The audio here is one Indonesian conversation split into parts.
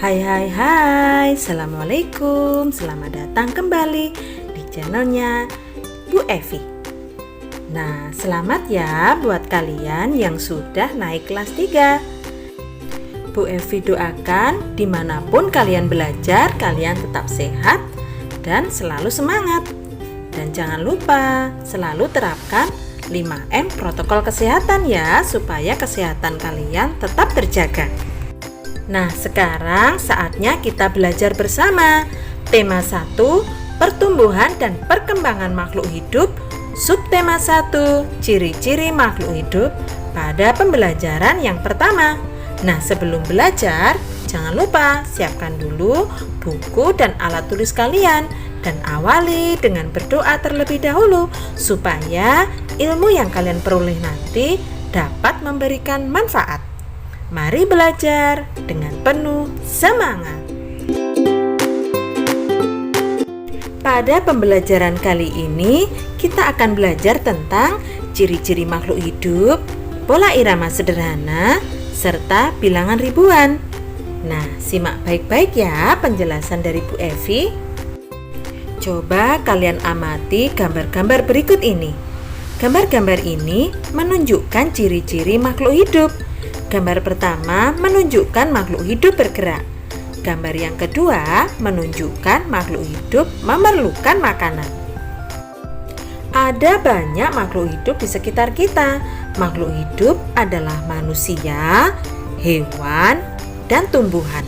Hai, Assalamualaikum. Selamat datang kembali di channelnya Bu Evi. Nah, selamat ya buat kalian yang sudah naik kelas 3. Bu Evi doakan dimanapun kalian belajar, kalian tetap sehat dan selalu semangat. Dan jangan lupa selalu terapkan 5M protokol kesehatan ya, supaya kesehatan kalian tetap terjaga. Nah, sekarang saatnya kita belajar bersama. Tema 1, pertumbuhan dan perkembangan makhluk hidup. Subtema 1, ciri-ciri makhluk hidup pada pembelajaran yang pertama. Nah, sebelum belajar, jangan lupa siapkan dulu buku dan alat tulis kalian. Dan awali dengan berdoa terlebih dahulu, supaya ilmu yang kalian peroleh nanti dapat memberikan manfaat. Mari belajar dengan penuh semangat. Pada pembelajaran kali ini, kita akan belajar tentang ciri-ciri makhluk hidup, pola irama sederhana, serta bilangan ribuan. Nah, simak baik-baik ya penjelasan dari Bu Evi. Coba kalian amati gambar-gambar berikut ini. Gambar-gambar ini menunjukkan ciri-ciri makhluk hidup. Gambar pertama menunjukkan makhluk hidup bergerak. Gambar yang kedua menunjukkan makhluk hidup memerlukan makanan. Ada banyak makhluk hidup di sekitar kita. Makhluk hidup adalah manusia, hewan, dan tumbuhan.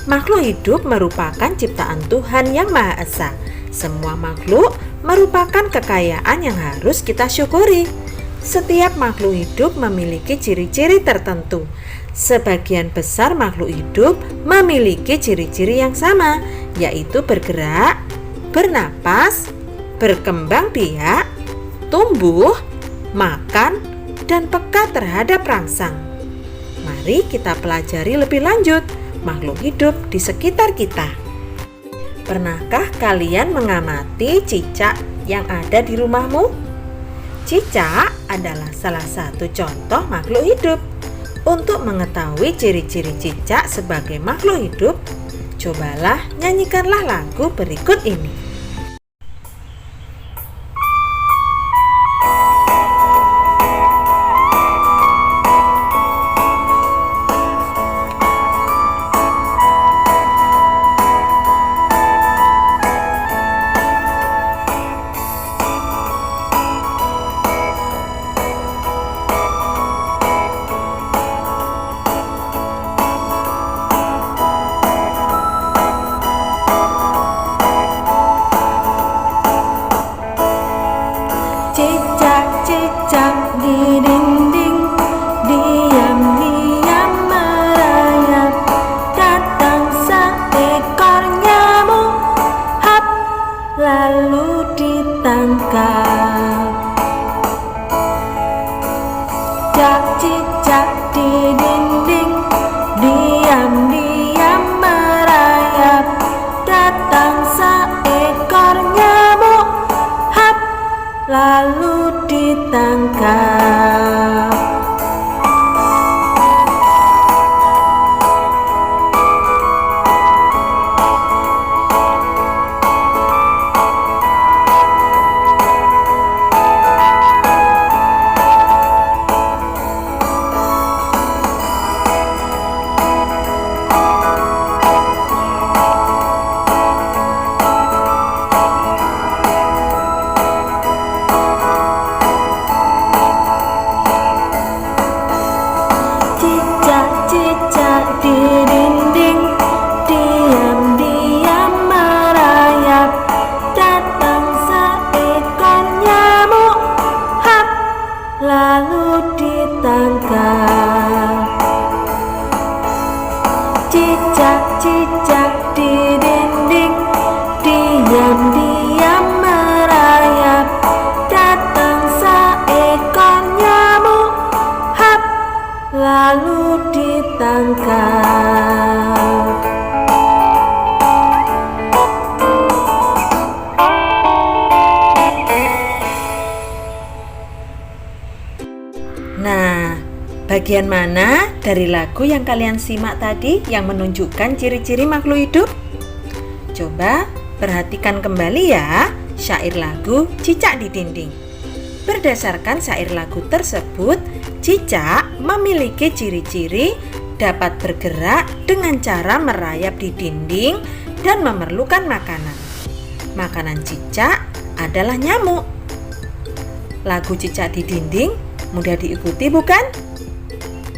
Makhluk hidup merupakan ciptaan Tuhan Yang Maha Esa. Semua makhluk merupakan kekayaan yang harus kita syukuri. Setiap makhluk hidup memiliki ciri-ciri tertentu. Sebagian besar makhluk hidup memiliki ciri-ciri yang sama, yaitu bergerak, bernapas, berkembang biak, tumbuh, makan, dan peka terhadap rangsang. Mari kita pelajari lebih lanjut makhluk hidup di sekitar kita. Pernahkah kalian mengamati cicak yang ada di rumahmu? Cicak adalah salah satu contoh makhluk hidup. Untuk mengetahui ciri-ciri cicak sebagai makhluk hidup, cobalah nyanyikanlah lagu berikut ini. Cicak-cicak di dinding, diam-diam merayap. Datang seekor nyamuk, hap, lalu ditangkap. Cicak-cicak di dinding, diam-diam merayap. Datang seekor nyamuk, hap, lalu ditangkap. Lalu ditangkap. Cicak-cicak di dinding, diam-diam merayap. Datang seekor nyamuk, hap, lalu ditangkap. Bagian mana dari lagu yang kalian simak tadi yang menunjukkan ciri-ciri makhluk hidup? Coba perhatikan kembali ya syair lagu Cicak di Dinding. Berdasarkan syair lagu tersebut, cicak memiliki ciri-ciri dapat bergerak dengan cara merayap di dinding dan memerlukan makanan. Makanan cicak adalah nyamuk. Lagu Cicak di Dinding mudah diikuti bukan?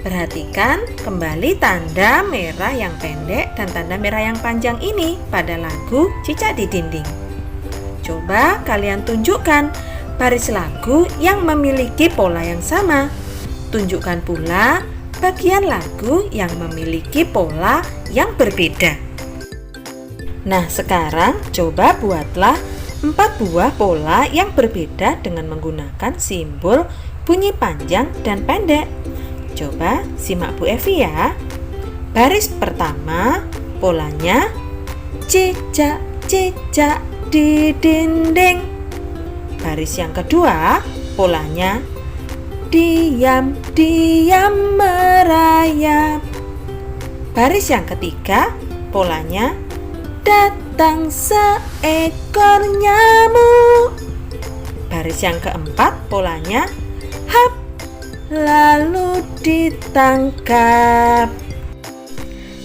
Perhatikan kembali tanda merah yang pendek dan tanda merah yang panjang ini pada lagu Cicak di Dinding. Coba kalian tunjukkan baris lagu yang memiliki pola yang sama. Tunjukkan pula bagian lagu yang memiliki pola yang berbeda. Nah, sekarang coba buatlah 4 buah pola yang berbeda dengan menggunakan simbol bunyi panjang dan pendek. Coba simak Bu Evi ya. Baris pertama polanya cicak-cicak di dinding. Baris yang kedua polanya diam-diam merayap. Baris yang ketiga polanya datang seekor nyamuk. Baris yang keempat polanya hap lalu ditangkap.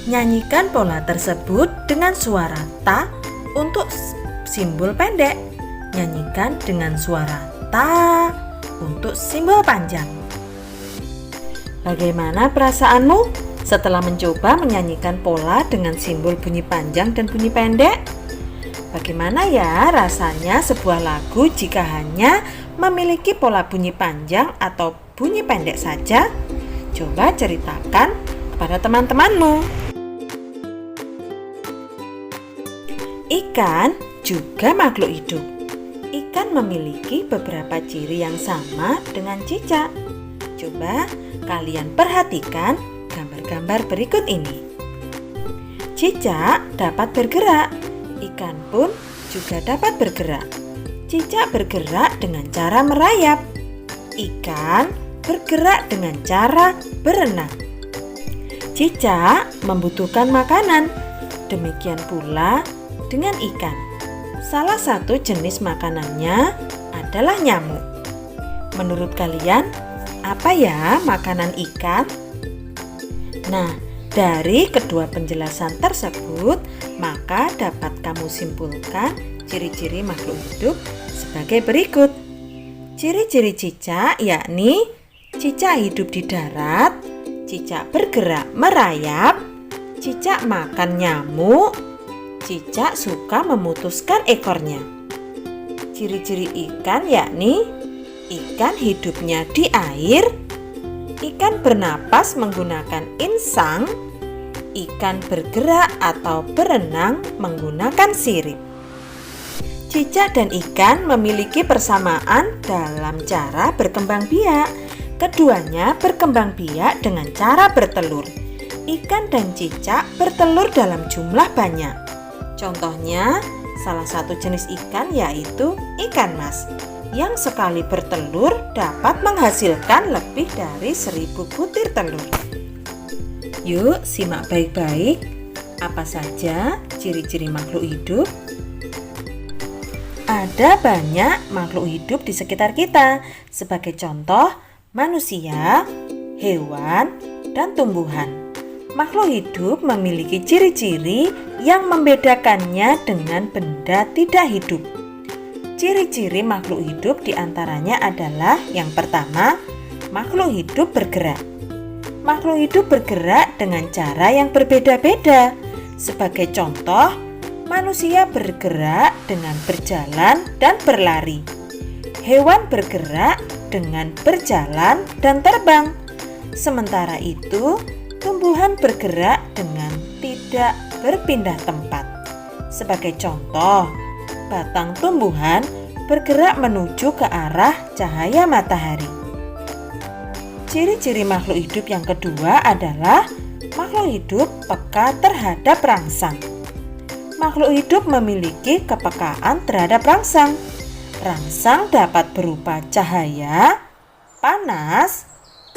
Nyanyikan pola tersebut dengan suara ta untuk simbol pendek. Nyanyikan dengan suara ta untuk simbol panjang. Bagaimana perasaanmu setelah mencoba menyanyikan pola dengan simbol bunyi panjang dan bunyi pendek? Bagaimana ya rasanya sebuah lagu jika hanya memiliki pola bunyi panjang atau bunyi pendek saja? Coba ceritakan kepada teman-temanmu. Ikan juga makhluk hidup. Ikan memiliki beberapa ciri yang sama dengan cicak. Coba kalian perhatikan gambar-gambar berikut ini. Cicak dapat bergerak, ikan pun juga dapat bergerak. Cicak bergerak dengan cara merayap, ikan bergerak dengan cara berenang. Cicak membutuhkan makanan, demikian pula dengan ikan. Salah satu jenis makanannya adalah nyamuk. Menurut kalian, apa ya makanan ikan? Nah, dari kedua penjelasan tersebut, maka dapat kamu simpulkan ciri-ciri makhluk hidup sebagai berikut. Ciri-ciri cicak yakni cicak hidup di darat, cicak bergerak merayap, cicak makan nyamuk, cicak suka memutuskan ekornya. Ciri-ciri ikan yakni ikan hidupnya di air, ikan bernapas menggunakan insang, ikan bergerak atau berenang menggunakan sirip. Cicak dan ikan memiliki persamaan dalam cara berkembang biak. Keduanya berkembang biak dengan cara bertelur. Ikan dan cicak bertelur dalam jumlah banyak. Contohnya, salah satu jenis ikan yaitu ikan mas, yang sekali bertelur dapat menghasilkan lebih dari 1000 butir telur. Yuk, simak baik-baik. Apa saja ciri-ciri makhluk hidup? Ada banyak makhluk hidup di sekitar kita, sebagai contoh manusia, hewan, dan tumbuhan. Makhluk hidup memiliki ciri-ciri yang membedakannya dengan benda tidak hidup. Ciri-ciri makhluk hidup diantaranya adalah yang pertama, makhluk hidup bergerak. Makhluk hidup bergerak dengan cara yang berbeda-beda. Sebagai contoh, manusia bergerak dengan berjalan dan berlari. Hewan bergerak dengan berjalan dan terbang. Sementara itu, tumbuhan bergerak dengan tidak berpindah tempat. Sebagai contoh, batang tumbuhan bergerak menuju ke arah cahaya matahari. Ciri-ciri makhluk hidup yang kedua adalah makhluk hidup peka terhadap rangsang. Makhluk hidup memiliki kepekaan terhadap rangsang. Rangsang dapat berupa cahaya, panas,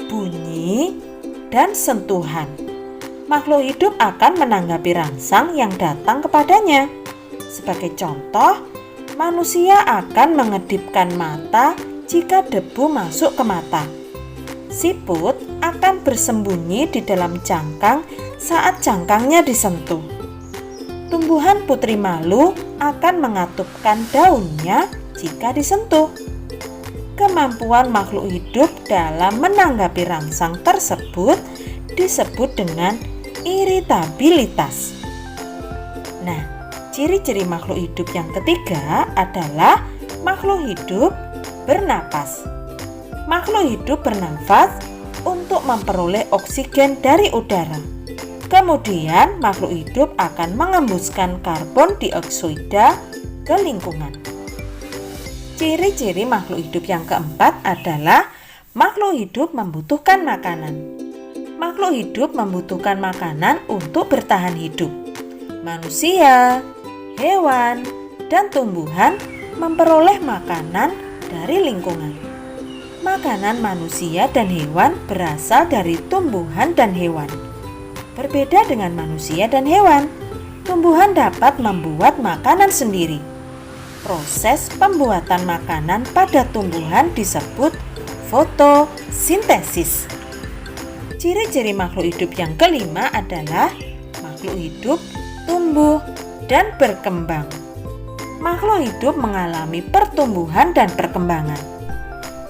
bunyi, dan sentuhan. Makhluk hidup akan menanggapi rangsang yang datang kepadanya. Sebagai contoh, manusia akan mengedipkan mata jika debu masuk ke mata. Siput akan bersembunyi di dalam cangkang saat cangkangnya disentuh. Tumbuhan putri malu akan mengatupkan daunnya jika disentuh. Kemampuan makhluk hidup dalam menanggapi rangsang tersebut disebut dengan iritabilitas. Nah, ciri-ciri makhluk hidup yang ketiga adalah makhluk hidup bernapas. Makhluk hidup bernafas untuk memperoleh oksigen dari udara. Kemudian makhluk hidup akan mengembuskan karbon dioksida ke lingkungan. Ciri-ciri makhluk hidup yang keempat adalah makhluk hidup membutuhkan makanan. Makhluk hidup membutuhkan makanan untuk bertahan hidup. Manusia, hewan, dan tumbuhan memperoleh makanan dari lingkungan. Makanan manusia dan hewan berasal dari tumbuhan dan hewan. Berbeda dengan manusia dan hewan, tumbuhan dapat membuat makanan sendiri. Proses pembuatan makanan pada tumbuhan disebut fotosintesis. Ciri-ciri makhluk hidup yang kelima adalah makhluk hidup tumbuh dan berkembang. Makhluk hidup mengalami pertumbuhan dan perkembangan.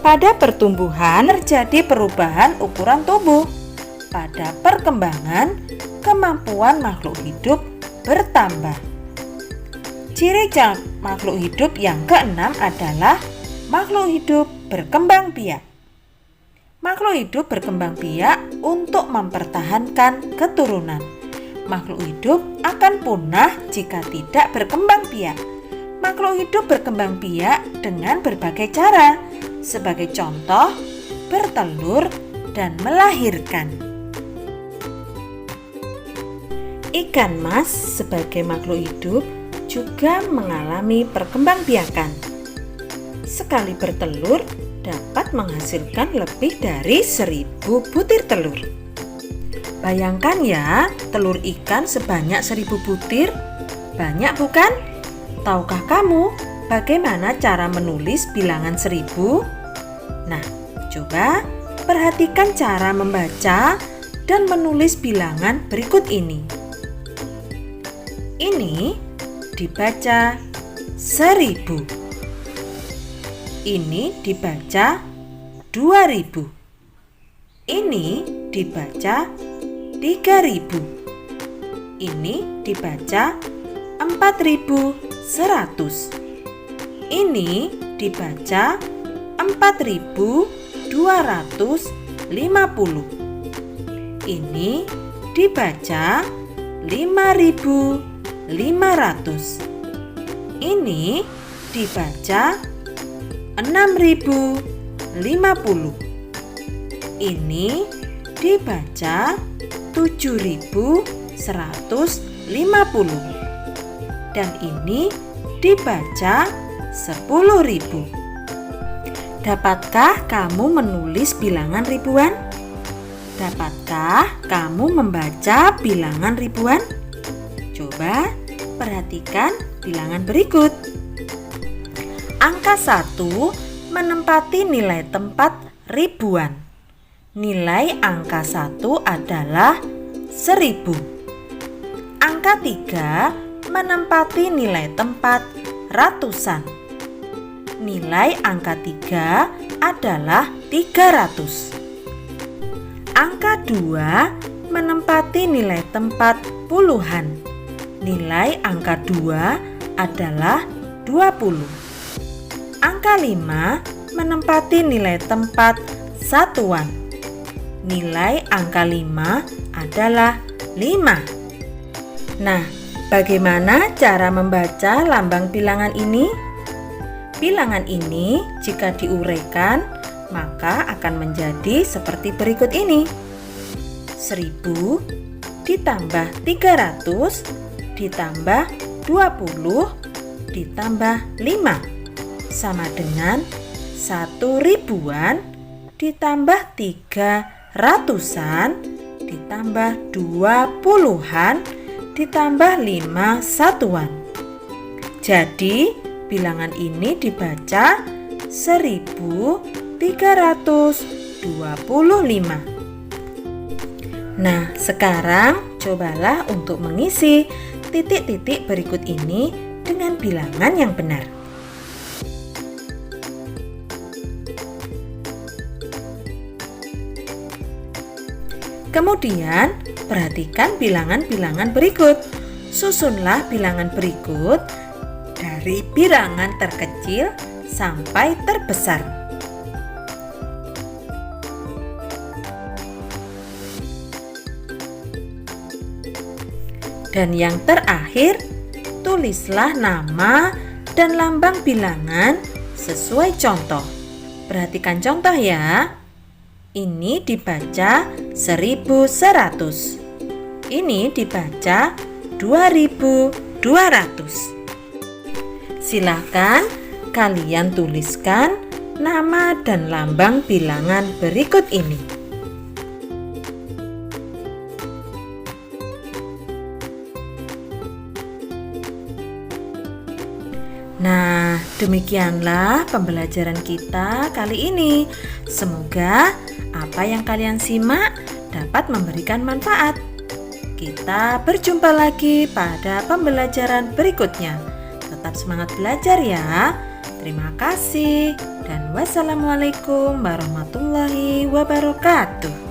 Pada pertumbuhan terjadi perubahan ukuran tubuh. Pada perkembangan, kemampuan makhluk hidup bertambah. Ciri makhluk hidup yang keenam adalah makhluk hidup berkembang biak. Makhluk hidup berkembang biak untuk mempertahankan keturunan. Makhluk hidup akan punah jika tidak berkembang biak. Makhluk hidup berkembang biak dengan berbagai cara, sebagai contoh, bertelur dan melahirkan. Ikan mas sebagai makhluk hidup juga mengalami perkembangbiakan. Sekali bertelur dapat menghasilkan lebih dari 1000 butir telur. Bayangkan ya, telur ikan sebanyak 1000 butir. Banyak bukan? Tahukah kamu bagaimana cara menulis bilangan 1000? Nah, coba perhatikan cara membaca dan menulis bilangan berikut ini. Ini dibaca 1000. Ini dibaca 2000. Ini dibaca 3000. Ini dibaca 4100. Ini dibaca 4250. Ini dibaca 5500. Ini dibaca 6050. Ini dibaca 7150. Dan ini dibaca 10.000. Dapatkah kamu menulis bilangan ribuan? Dapatkah kamu membaca bilangan ribuan? Coba perhatikan bilangan berikut. Angka 1 menempati nilai tempat ribuan. Nilai angka 1 adalah 1000. Angka 3 menempati nilai tempat ratusan. Nilai angka 3 adalah 300. Angka 2 menempati nilai tempat puluhan. Nilai angka 2 adalah 20. Angka 5 menempati nilai tempat satuan. Nilai angka 5 adalah 5. Nah, bagaimana cara membaca lambang bilangan ini? Bilangan ini jika diuraikan, maka akan menjadi seperti berikut ini. 1000 ditambah 300 ditambah 20 ditambah 5 sama dengan 1 ribuan ditambah 3 ratusan, ditambah 2 puluhan, ditambah 5 satuan. Jadi bilangan ini dibaca 1325. Nah, sekarang cobalah untuk mengisi titik-titik berikut ini dengan bilangan yang benar. Kemudian, perhatikan bilangan-bilangan berikut. Susunlah bilangan berikut dari bilangan terkecil sampai terbesar. Dan yang terakhir, tulislah nama dan lambang bilangan sesuai contoh. Perhatikan contoh ya. Ini dibaca 1100. Ini dibaca 2200. Silakan kalian tuliskan nama dan lambang bilangan berikut ini. Nah, demikianlah pembelajaran kita kali ini. Semoga apa yang kalian simak dapat memberikan manfaat. Kita berjumpa lagi pada pembelajaran berikutnya. Tetap semangat belajar ya. Terima kasih dan wassalamualaikum warahmatullahi wabarakatuh.